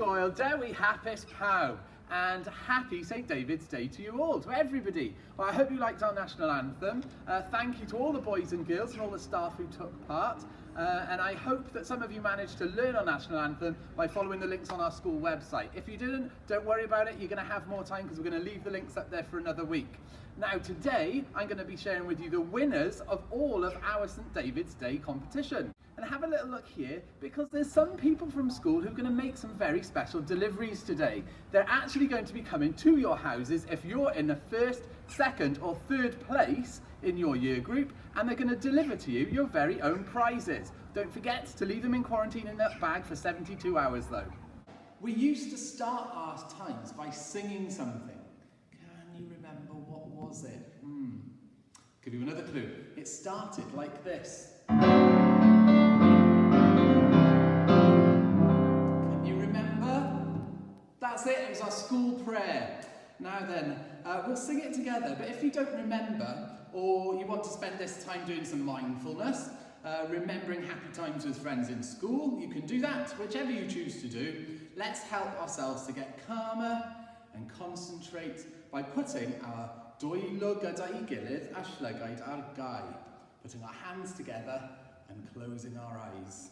Goyle, Dewi Hapus Pow, and happy St David's Day to you all, to everybody. Well, I hope you liked our national anthem. Thank you to all the boys and girls and all the staff who took part. And I hope that some of you managed to learn our national anthem by following the links on our school website. If you didn't, don't worry about it. You're going to have more time because we're going to leave the links up there for another week. Now today, I'm going to be sharing with you the winners of all of our St David's Day competition. And have a little look here, because there's some people from school who are going to make some very special deliveries today. They're actually going to be coming to your houses if you're in the first, second or third place in your year group, and they're going to deliver to you your very own prizes. Don't forget to leave them in quarantine in that bag for 72 hours though. We used to start our times by singing something. Can you remember what was it? Give you another clue. It started like this. That's it, it was our school prayer. Now then, we'll sing it together, but if you don't remember, or you want to spend this time doing some mindfulness, remembering happy times with friends in school, you can do that, whichever you choose to do. Let's help ourselves to get calmer and concentrate by putting our dwylo gyda ei gilydd a llygaid ar gau, putting our hands together and closing our eyes.